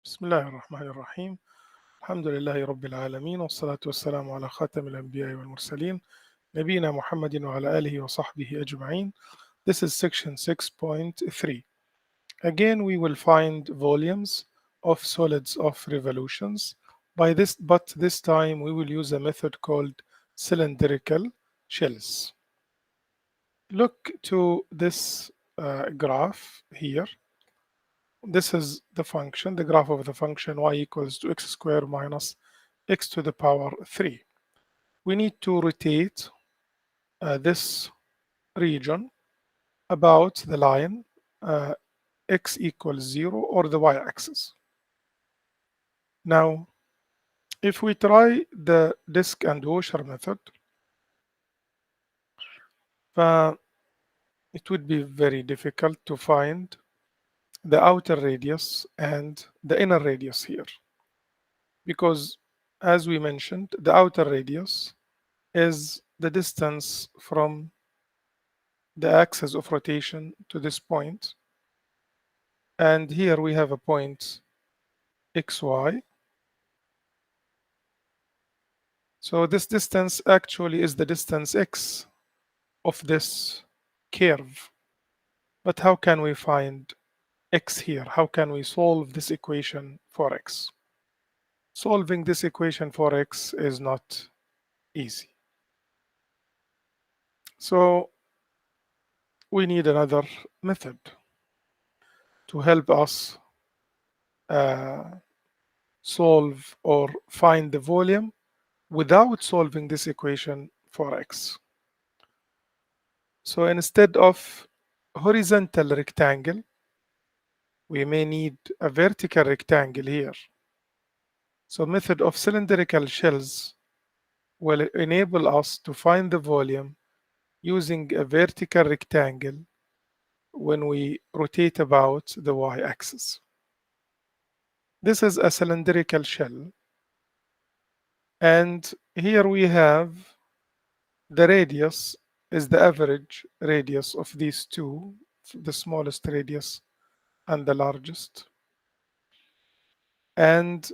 بسم الله الرحمن الرحيم. الحمد لله رب العالمين، والصلاة والسلام على خاتم الأنبياء والمرسلين نبينا محمد وعلى آله وصحبه أجمعين. This is section 6.3. Again, we will find volumes of solids of revolutions. But this time we will use a method called cylindrical shells. Look to this graph here. This is the function, the graph of the function y equals to x squared minus x to the power 3. We need to rotate this region about the line x equals 0 or the y-axis. Now, if we try the disk and washer method, it would be very difficult to find the outer radius and the inner radius here, because as we mentioned, the outer radius is the distance from the axis of rotation to this point. And here we have a point xy. So this distance actually is the distance x of this curve. But how can we find x here? How can we solve this equation for x? Solving this equation for x is not easy. So we need another method to help us solve or find the volume without solving this equation for x. So instead of horizontal rectangle, we may need a vertical rectangle here. So method of cylindrical shells will enable us to find the volume using a vertical rectangle when we rotate about the y-axis. This is a cylindrical shell, and here we have the radius is the average radius of these two, the smallest radius and the largest. And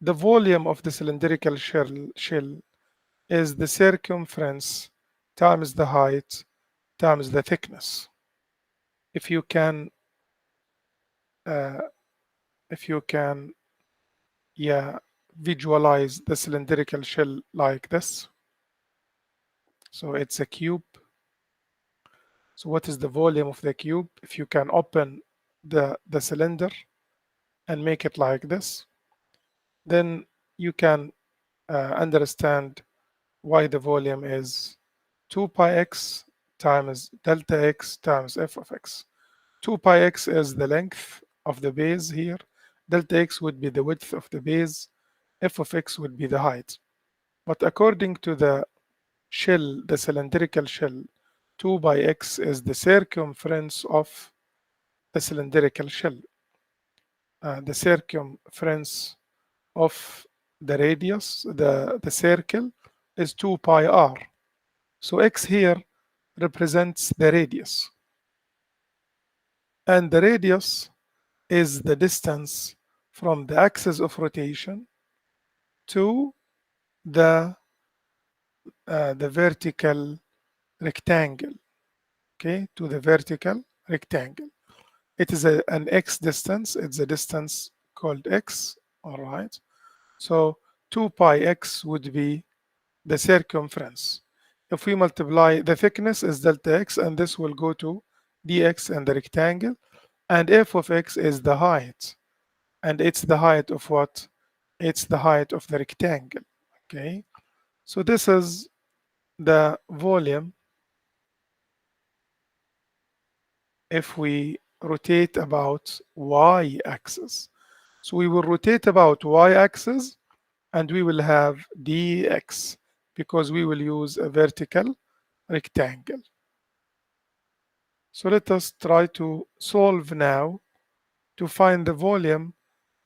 the volume of the cylindrical shell is the circumference times the height times the thickness. If you can visualize the cylindrical shell like this. So it's a cube. So what is the volume of the cube? If you can open the cylinder and make it like this, then you can understand why the volume is 2 pi x times delta x times f of x. 2 pi x is the length of the base here. Delta x would be the width of the base. F of x would be the height. But according to the shell, the cylindrical shell, 2 by x is the circumference of the cylindrical shell. The circumference of the radius, the circle, is 2 pi r. So x here represents the radius. And the radius is the distance from the axis of rotation to the vertical rectangle, okay, to the vertical rectangle. It is an x distance. It's a distance called x, all right? So 2 pi x would be the circumference. If we multiply, the thickness is delta x, and this will go to dx and the rectangle, and f of x is the height, and it's the height of what? It's the height of the rectangle, okay? So this is the volume if we rotate about y-axis. So we will rotate about y-axis and we will have dx because we will use a vertical rectangle. So let us try to solve now to find the volume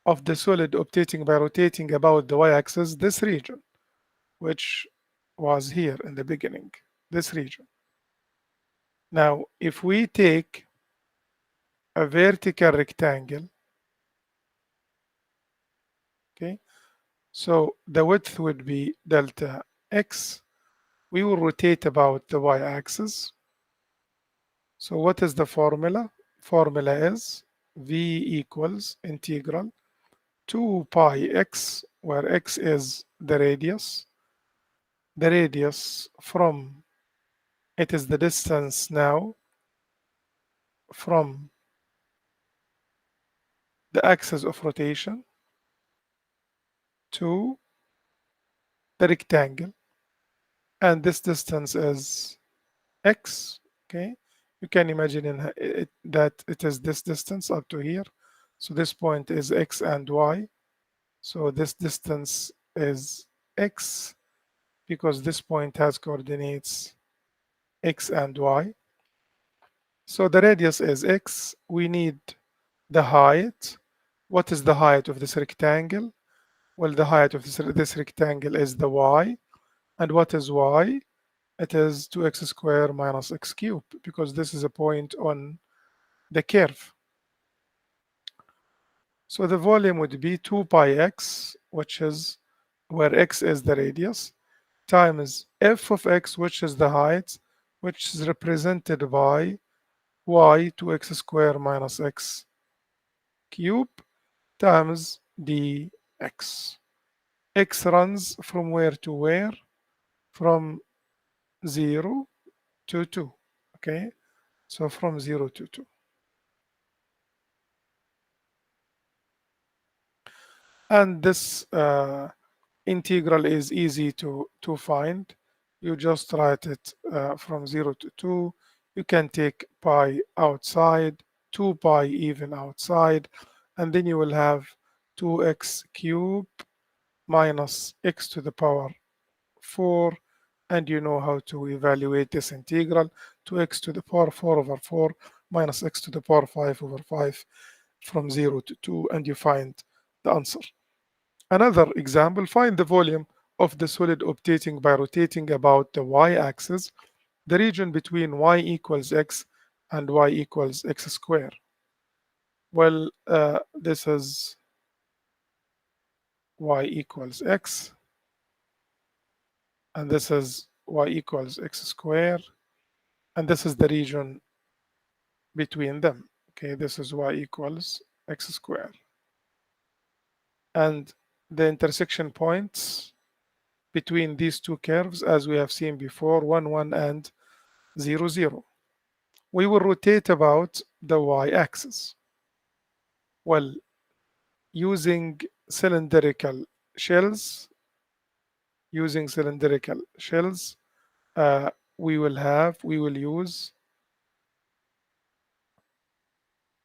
of the solid obtained by rotating about the y-axis, this region, which was here in the beginning, this region. Now, if we take a vertical rectangle So the width would be delta x. We will rotate about the y-axis. So what is the formula? Formula is v equals integral 2 pi x, where x is the radius. The radius from, it is the distance now from the axis of rotation to the rectangle. And this distance is x, okay? You can imagine that it is this distance up to here. So this point is x and y. So this distance is x because this point has coordinates x and y. So the radius is x. We need the height. What is the height of this rectangle? Well, the height of this rectangle is the y. And what is y? It is 2x squared minus x cubed because this is a point on the curve. So the volume would be 2 pi x, which is where x is the radius, times f of x, which is the height, which is represented by y 2x squared minus x cubed times dx. X runs from where to where? From 0 to 2. Okay, so from 0 to 2. And this integral is easy to find. You just write it from 0 to 2. You can take pi outside, 2 pi even outside, and then you will have 2x cubed minus x to the power 4. And you know how to evaluate this integral. 2x to the power 4 over 4 minus x to the power 5 over 5 from 0 to 2, and you find the answer. Another example, find the volume of the solid obtating by rotating about the y-axis, the region between y equals x and y equals x squared. Well, this is y equals x, and this is y equals x squared, and this is the region between them. Okay, this is y equals x squared. And the intersection points between these two curves, as we have seen before, 1, 1, and 0, 0. We will rotate about the y-axis. Well, using cylindrical shells, uh, we will use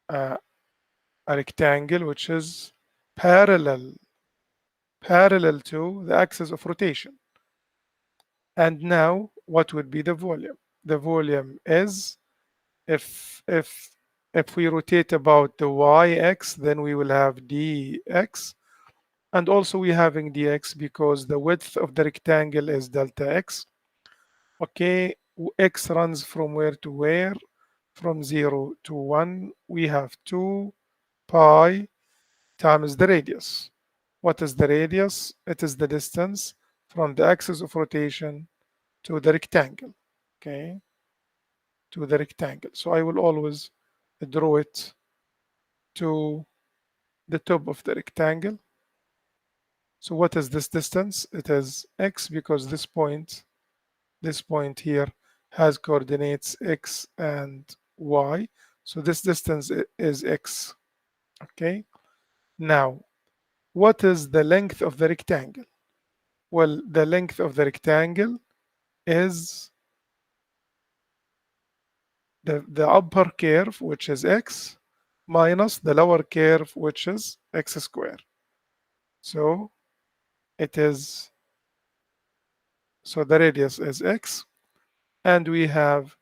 uh, a rectangle which is parallel to the axis of rotation. And now what would be the volume? The volume is, if we rotate about the y-x, then we will have dx. And also we having dx because the width of the rectangle is delta x. Okay, x runs from where to where? From 0 to 1. We have 2 pi times the radius. What is the radius? It is the distance from the axis of rotation to the rectangle. Okay, to the rectangle. So I will always draw it to the top of the rectangle. So what is this distance? It is x because this point here has coordinates x and y. So this distance is x. Okay. Now, what is the length of the rectangle? Well, the length of the rectangle is the upper curve, which is x, minus the lower curve, which is x squared. So it is, so the radius is x, and we have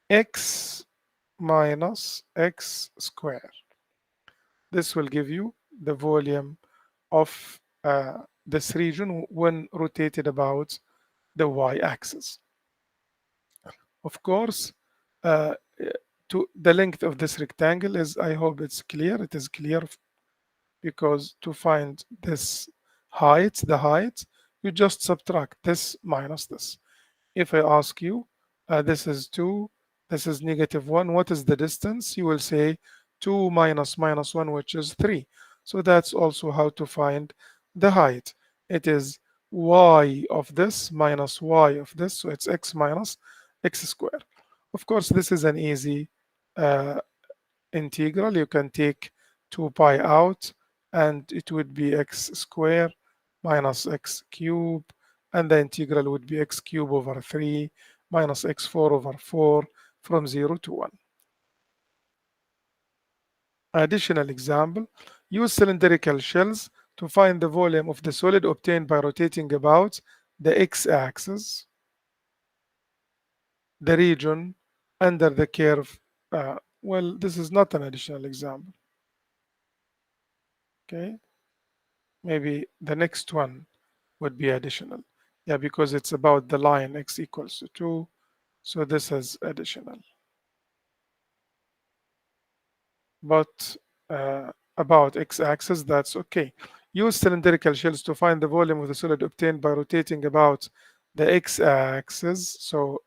x minus x squared. This will give you the volume of this region when rotated about the y-axis. Of course, to the length of this rectangle is, I hope it's clear. It is clear because to find this the height, you just subtract this minus this. If I ask you, this is 2, this is -1, what is the distance? You will say 2 minus minus 1, which is 3. So that's also how to find the height. It is y of this minus y of this, so it's x minus x squared. Of course, this is an easy uh, integral. You can take 2 pi out and it would be x squared minus x cube, and the integral would be x cube over 3 minus x4 over 4 from 0 to 1. Additional example, use cylindrical shells to find the volume of the solid obtained by rotating about the x-axis, the region under the curve. Well, this is not an additional example. Okay, maybe the next one would be additional. Yeah, because it's about the line x equals to 2. So this is additional. But about x-axis, that's okay. Use cylindrical shells to find the volume of the solid obtained by rotating about the x-axis. So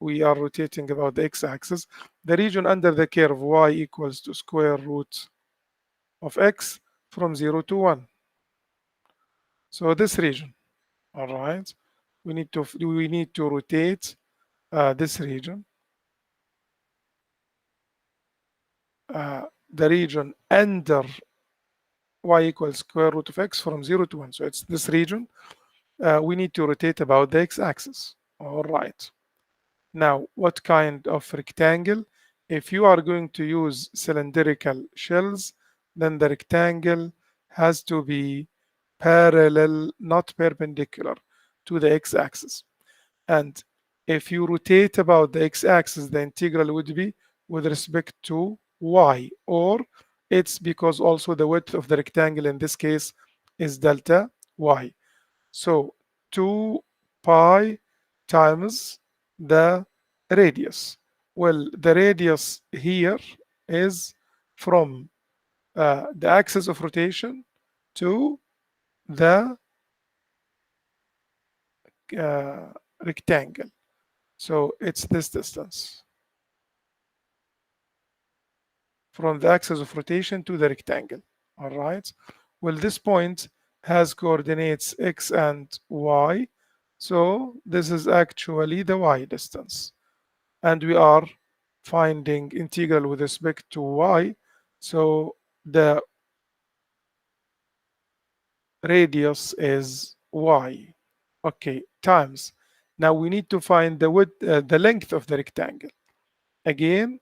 we are rotating about the x-axis. The region under the curve y equals to square root of x from 0 to 1. So this region, all right, we need to rotate this region, the region under y equals square root of x from 0 to 1. So it's this region. We need to rotate about the x-axis. All right. Now, what kind of rectangle? If you are going to use cylindrical shells, then the rectangle has to be parallel, not perpendicular to the x-axis. And if you rotate about the x-axis, the integral would be with respect to y, or it's because also the width of the rectangle in this case is delta y. So 2 pi times the radius. Well, the radius here is from the axis of rotation to the rectangle. So it's this distance from the axis of rotation to the rectangle. All right. Well, this point has coordinates x and y. So this is actually the y distance. And we are finding integral with respect to y. So the radius is y. Okay, times. Now we need to find the width, the length of the rectangle. Again,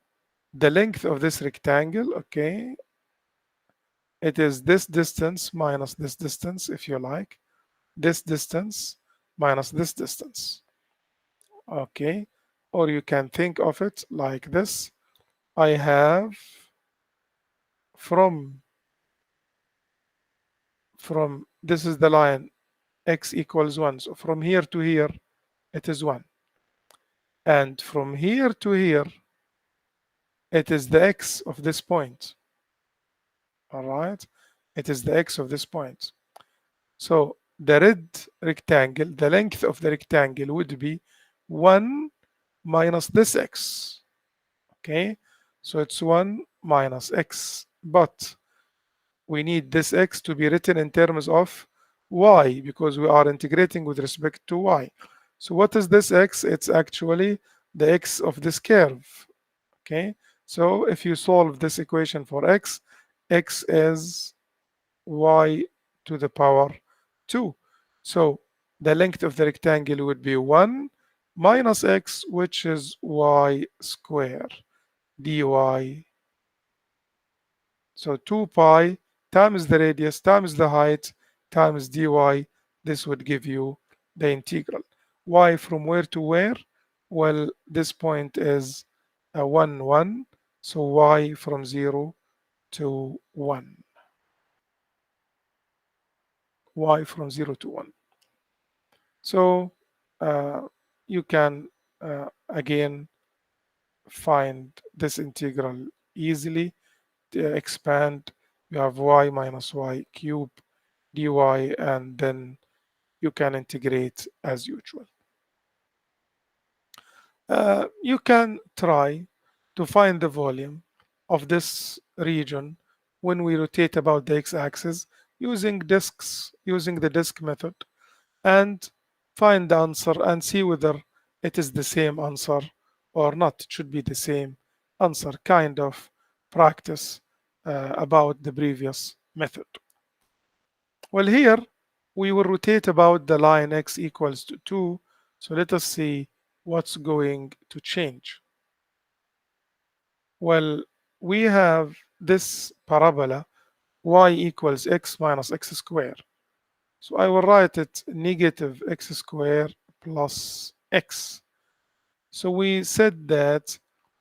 the length of this rectangle, okay, it is this distance minus this distance, if you like, this distance minus this distance. Okay, or you can think of it like this. I have from this is the line x equals 1. So from here to here, it is 1. And from here to here, it is the x of this point. All right, it is the x of this point. So the red rectangle, the length of the rectangle would be 1 minus this x. Okay, so it's 1 minus x, but we need this x to be written in terms of y because we are integrating with respect to y. So what is this x? It's actually the x of this curve. Okay, so if you solve this equation for x, x is y to the power 2. So the length of the rectangle would be 1 minus x, which is y squared dy. So 2 pi times the radius times the height times dy. This would give you the integral. Y from where to where? Well, this point is 1, 1. So y from 0 to 1. Y from 0 to 1. So you can again find this integral easily. To expand, you have y minus y cube dy, and then you can integrate as usual. You can try to find the volume of this region when we rotate about the x-axis using the disk method, and find the answer and see whether it is the same answer or not. It should be the same answer, kind of practice about the previous method. Well, here we will rotate about the line x equals to 2. So let us see what's going to change. Well, we have this parabola y equals x minus x squared. So I will write it negative x squared plus x. So we said that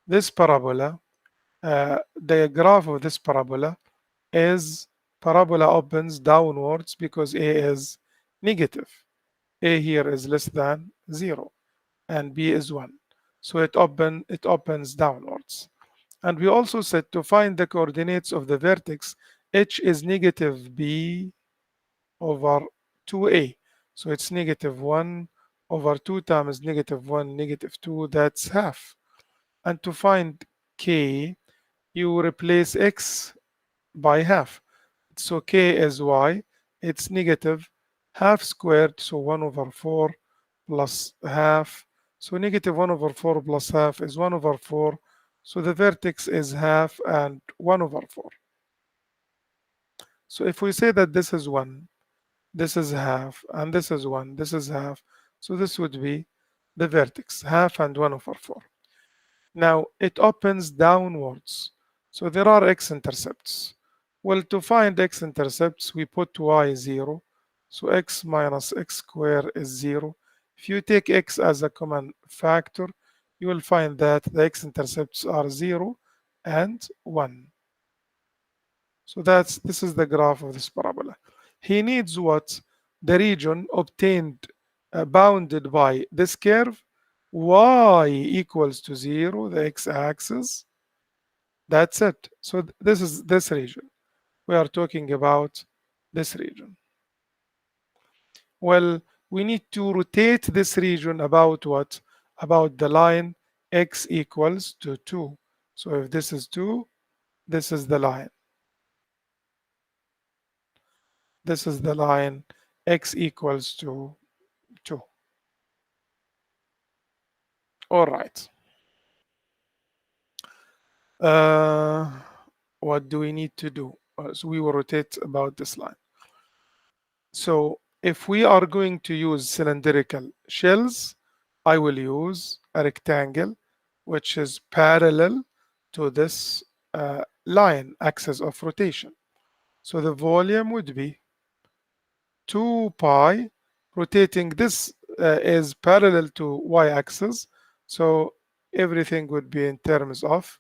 this parabola, the graph of this parabola is parabola opens downwards because a is negative. A here is less than 0 and b is 1. So it opens downwards. And we also said to find the coordinates of the vertex, h is negative b over 2a. So it's negative 1 over 2 times negative 1, negative 2, that's half. And to find k, you replace x by half. So k is y, it's negative half squared, so 1 over 4 plus half. So negative 1 over 4 plus half is 1 over 4. So the vertex is half and 1 over 4. So if we say that this is 1, this is half, and this is 1, this is half, so this would be the vertex, half and 1 over 4. Now it opens downwards, so there are x-intercepts. Well, to find x-intercepts, we put y 0, so x minus x squared is 0. If you take x as a common factor, you will find that the x-intercepts are 0 and 1. So this is the graph of this parabola. He needs what? The region obtained bounded by this curve, y equals to 0, the x-axis. That's it. So this is this region. We are talking about this region. Well, we need to rotate this region about what? About the line x equals to 2. So if this is 2, this is the line. This is the line x equals to 2. All right. What do we need to do? So we will rotate about this line. So if we are going to use cylindrical shells, I will use a rectangle which is parallel to this line axis of rotation. So the volume would be 2 pi, rotating this is parallel to y-axis, so everything would be in terms of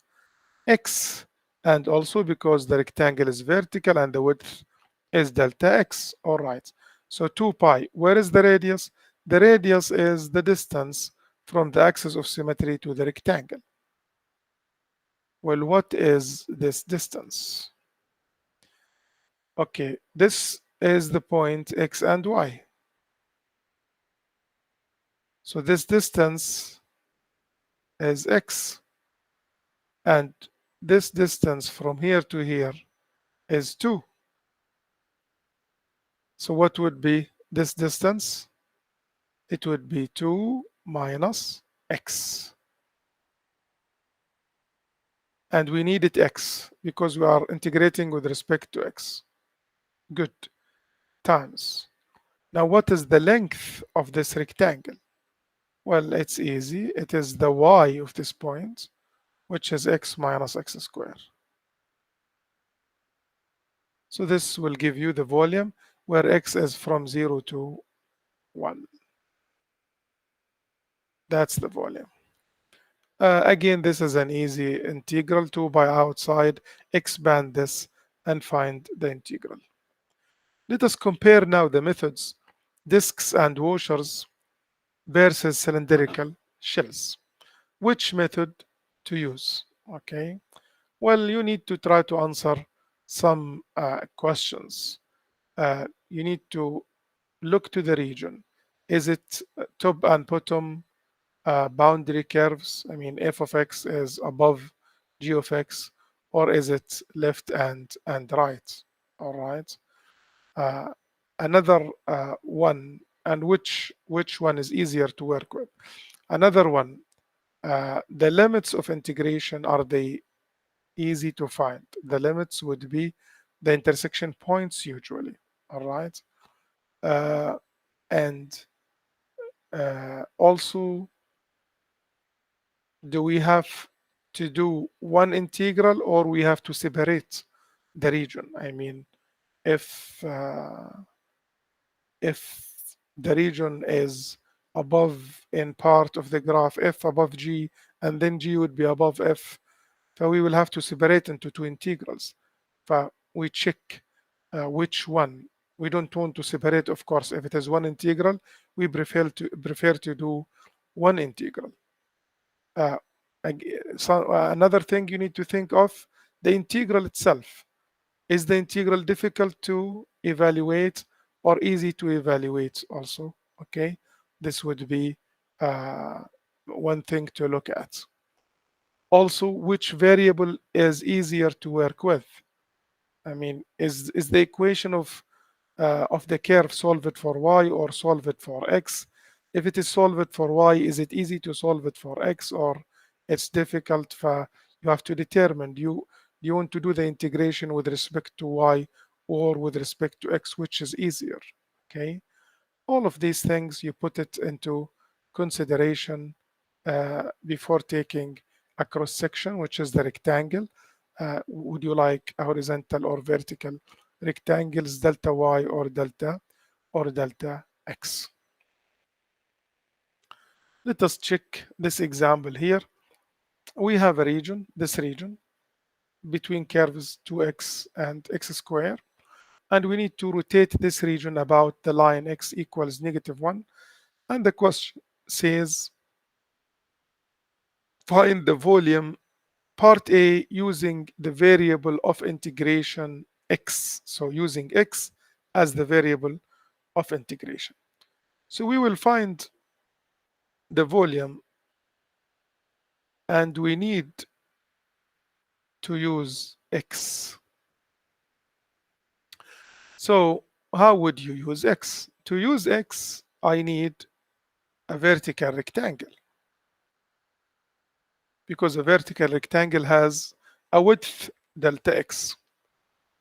x, and also because the rectangle is vertical and the width is delta x. All right, so 2 pi. Where is the radius? The radius is the distance from the axis of symmetry to the rectangle. Well, what is this distance? Okay, this is the point x and y. So this distance is x, and this distance from here to here is 2. So what would be this distance? It would be 2 minus x. And we needed x because we are integrating with respect to x. Good. Times. Now what is the length of this rectangle? Well, it's easy. It is the y of this point, which is x minus x squared. So this will give you the volume where x is from 0 to 1. That's the volume. Again, this is an easy integral. 2 by outside, expand this and find the integral. Let us compare now the methods, disks and washers versus cylindrical shells. Which method to use? Okay, well, you need to try to answer some questions. you need to look to the region. Is it top and bottom boundary curves? I mean, f of x is above g of x, or is it left and right? All right. Uh, Another one, and which one is easier to work with? Another one, the limits of integration, are they easy to find? The limits would be the intersection points usually. All right. Uh, and Also, do we have to do one integral, or we have to separate the region? I mean, if if the region is above in part of the graph, f above g, and then g would be above f, so we will have to separate into two integrals. We check which one. We don't want to separate, of course. If it is one integral, we prefer to do one integral. Uh, Another thing you need to think of, the integral itself. Is the integral difficult to evaluate or easy to evaluate also? Okay, this would be uh, one thing to look at. Also, which variable is easier to work with? I mean, is the equation of the curve solve it for y or solve it for x? If it is solve it for y, is it easy to solve it for x, or it's difficult? You have to determine, do you want to do the integration with respect to y or with respect to x, which is easier? Okay, all of these things you put it into consideration before taking a cross section, which is the rectangle. Would you like a horizontal or vertical rectangles, delta y or delta x? Let us check this example here. We have a region, this region, between curves 2x and x squared, and we need to rotate this region about the line x equals -1. And the question says, find the volume, part A, using the variable of integration x. So using x as the variable of integration. So we will find the volume, and we need to use x. So how would you use x? To use x, I need a vertical rectangle, because a vertical rectangle has a width delta x.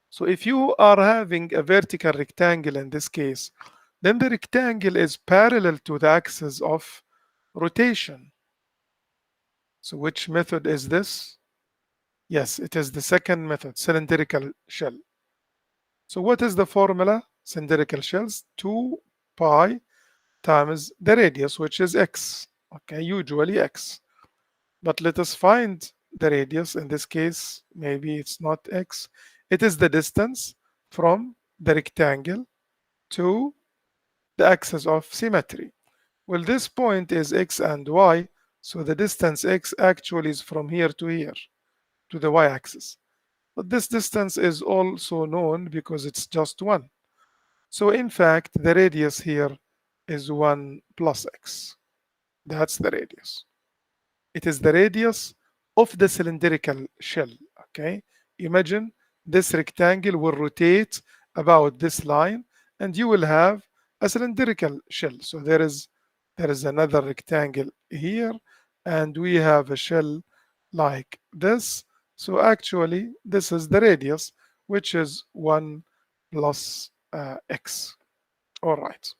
So if you are having a vertical rectangle in this case, then the rectangle is parallel to the axis of rotation. So which method is this? Yes, it is the second method, cylindrical shell. So what is the formula? Cylindrical shells, 2 pi times the radius, which is x. Okay, usually x. But let us find the radius. In this case, maybe it's not x. It is the distance from the rectangle to the axis of symmetry. Well, this point is x and y, so the distance x actually is from here to here, to the y-axis. But this distance is also known because it's just 1. So in fact, the radius here is 1 plus x. That's the radius. It is the radius of the cylindrical shell. Okay, imagine this rectangle will rotate about this line, and you will have a cylindrical shell. So there is another rectangle here, and we have a shell like this. So actually this is the radius, which is 1 plus x. All right,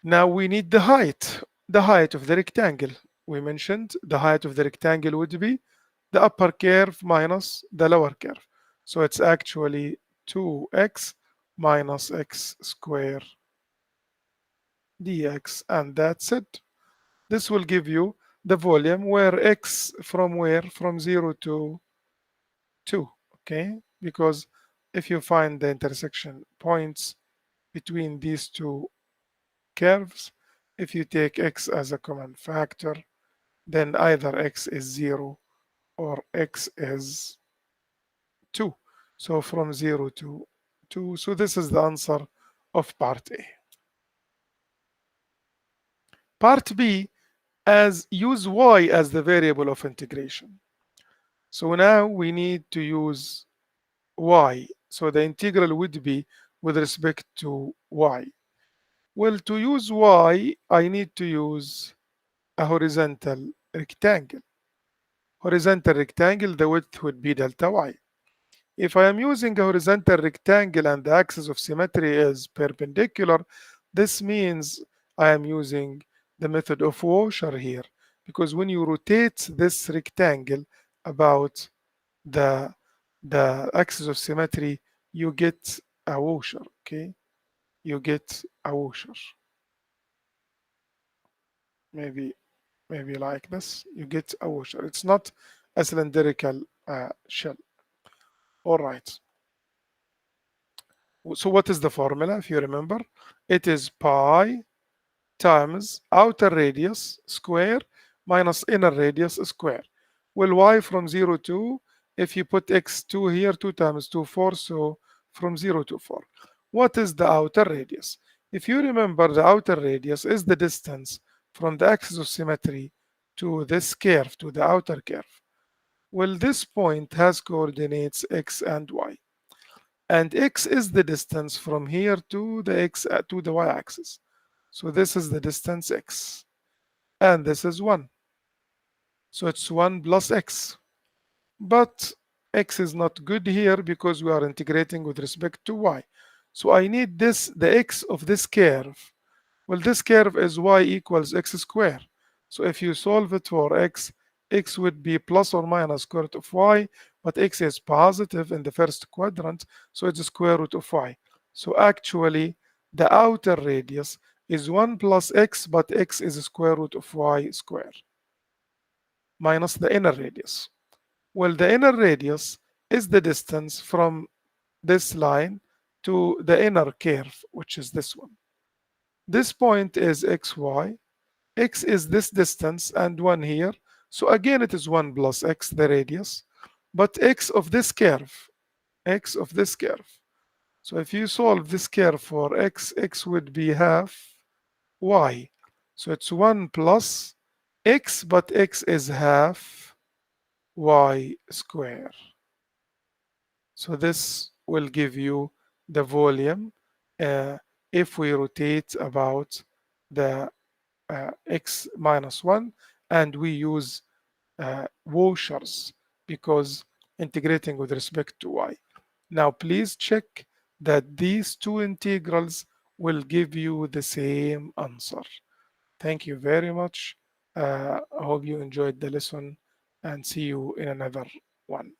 now we need the height of the rectangle. We mentioned the height of the rectangle would be the upper curve minus the lower curve. So it's actually 2x minus x squared dx, and that's it. This will give you the volume, where x from where? From 0 to 2, okay? Because if you find the intersection points between these two curves, if you take x as a common factor, then either x is 0 or x is 2. So from 0 to 2. So this is the answer of part A. Part B, as use y as the variable of integration. So now we need to use y. So the integral would be with respect to y. Well, to use y, I need to use a horizontal rectangle. Horizontal rectangle, the width would be delta y. If I am using a horizontal rectangle and the axis of symmetry is perpendicular, this means I am using the method of washer here, because when you rotate this rectangle about the axis of symmetry, you get a washer. Okay, you get a washer. Maybe like this, you get a washer. It's not a cylindrical shell. All right. So what is the formula, if you remember? It is pi times outer radius square minus inner radius square. Well, y from 0 to, if you put x2 here, 2 times 2, 4, so from 0 to 4. What is the outer radius? If you remember, the outer radius is the distance from the axis of symmetry to this curve, to the outer curve. Well, this point has coordinates x and y. And x is the distance from here to the to the y-axis. So this is the distance x, and this is 1. So it's 1 plus x. But x is not good here because we are integrating with respect to y. So I need this, the x of this curve. Well, this curve is y equals x squared. So if you solve it for x, x would be plus or minus square root of y, but x is positive in the first quadrant, so it's square root of y. So actually, the outer radius is 1 plus x, but x is square root of y squared minus the inner radius. Well, the inner radius is the distance from this line to the inner curve, which is this one. This point is xy. X is this distance and 1 here. So again, it is 1 plus x, the radius. But x of this curve, x of this curve. So if you solve this curve for x, x would be half y. So it's 1 plus x, but x is half y square. So this will give you the volume if we rotate about the x minus 1 and we use washers because integrating with respect to y. Now please check that these two integrals will give you the same answer. Thank you very much. I hope you enjoyed the lesson and see you in another one.